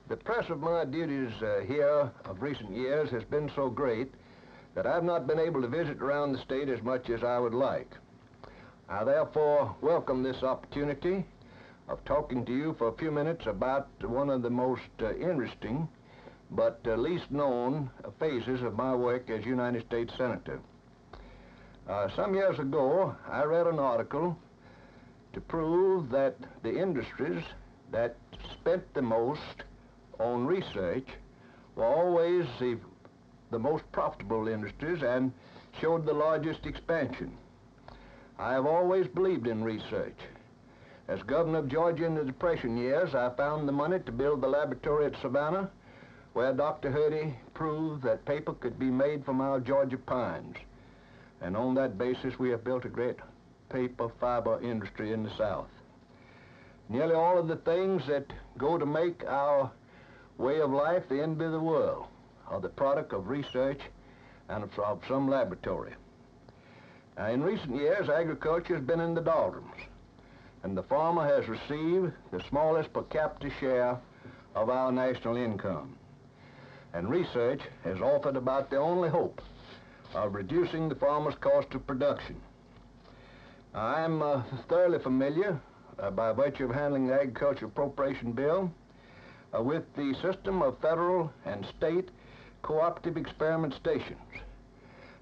The press of my duties here of recent years has been so great that I've not been able to visit around the state as much as I would like. I therefore welcome this opportunity of talking to you for a few minutes about one of the most interesting but least known phases of my work as United States Senator. Some years ago, I read an article to prove that the industries that spent the most on research were always the most profitable industries and showed the largest expansion. I have always believed in research. As governor of Georgia in the Depression years, I found the money to build the laboratory at Savannah, where Dr. Hurdy proved that paper could be made from our Georgia pines. And on that basis, we have built a great paper fiber industry in the South. Nearly all of the things that go to make our way of life the envy of the world are the product of research and of some laboratory. Now, in recent years, agriculture has been in the doldrums, and the farmer has received the smallest per capita share of our national income. And research has offered about the only hope of reducing the farmer's cost of production. I'm thoroughly familiar, by virtue of handling the Agriculture Appropriation Bill, with the system of federal and state cooperative experiment stations.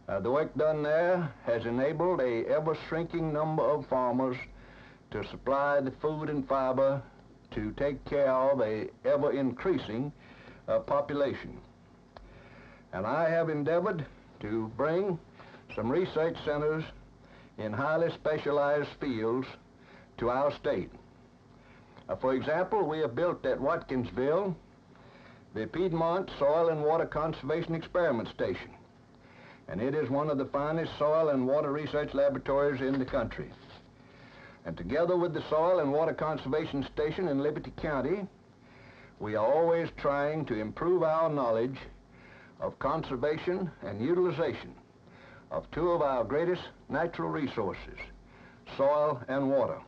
The work done there has enabled a ever-shrinking number of farmers to supply the food and fiber to take care of a ever-increasing population. And I have endeavored to bring some research centers in highly specialized fields to our state. For example, we have built at Watkinsville the Piedmont Soil and Water Conservation Experiment Station, and it is one of the finest soil and water research laboratories in the country. And together with the Soil and Water Conservation Station in Liberty County, we are always trying to improve our knowledge of conservation and utilization of two of our greatest natural resources, soil and water.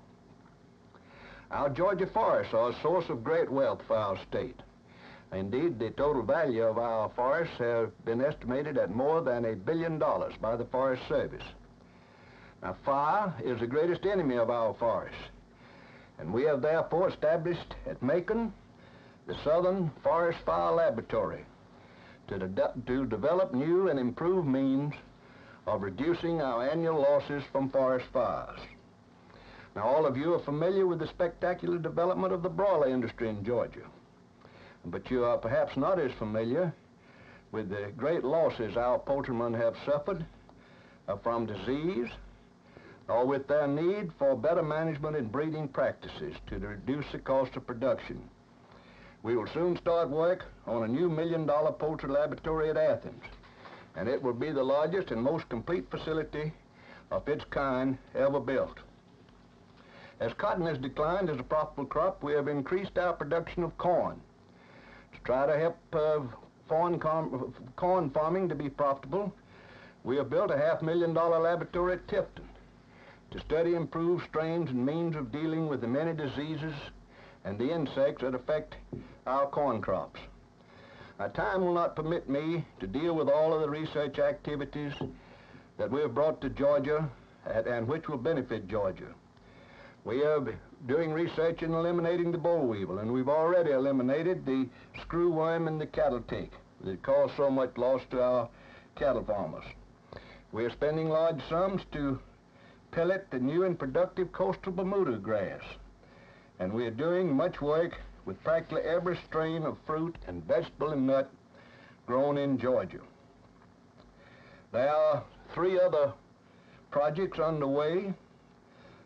Our Georgia forests are a source of great wealth for our state. Indeed, the total value of our forests have been estimated at more than $1 billion by the Forest Service. Now, fire is the greatest enemy of our forests, and we have therefore established at Macon the Southern Forest Fire Laboratory to develop new and improved means of reducing our annual losses from forest fires. Now, all of you are familiar with the spectacular development of the broiler industry in Georgia, but you are perhaps not as familiar with the great losses our poultrymen have suffered from disease, or with their need for better management and breeding practices to reduce the cost of production. We will soon start work on a new $1 million poultry laboratory at Athens, and it will be the largest and most complete facility of its kind ever built. As cotton has declined as a profitable crop, we have increased our production of corn. To try to help corn farming to be profitable, we have built a $500,000 laboratory at Tifton to study improved strains and means of dealing with the many diseases and the insects that affect our corn crops. Now, time will not permit me to deal with all of the research activities that we have brought to Georgia and which will benefit Georgia. We are doing research in eliminating the boll weevil, and we've already eliminated the screwworm and the cattle tick that cause so much loss to our cattle farmers. We are spending large sums to pellet the new and productive coastal Bermuda grass, and we are doing much work with practically every strain of fruit and vegetable and nut grown in Georgia. There are 3 other projects underway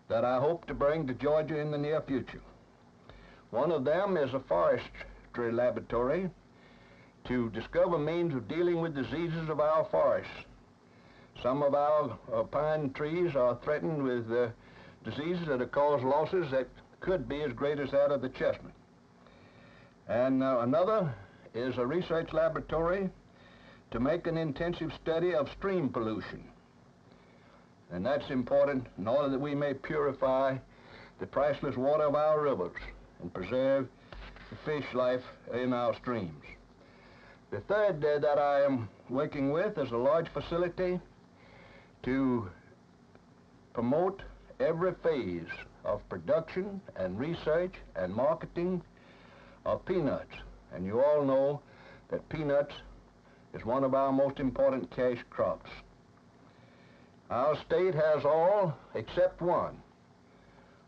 that I hope to bring to Georgia in the near future. One of them is a forestry laboratory to discover means of dealing with diseases of our forests. Some of our pine trees are threatened with diseases that have caused losses that could be as great as that of the chestnut. And another is a research laboratory to make an intensive study of stream pollution. And that's important in order that we may purify the priceless water of our rivers and preserve the fish life in our streams. The third that I am working with is a large facility to promote every phase of production and research and marketing of peanuts. And you all know that peanuts is one of our most important cash crops. Our state has all except one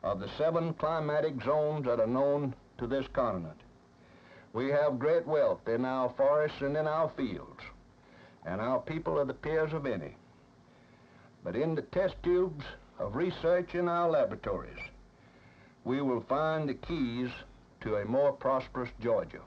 of the 7 climatic zones that are known to this continent. We have great wealth in our forests and in our fields, and our people are the peers of any. But in the test tubes of research in our laboratories, we will find the keys to a more prosperous Georgia.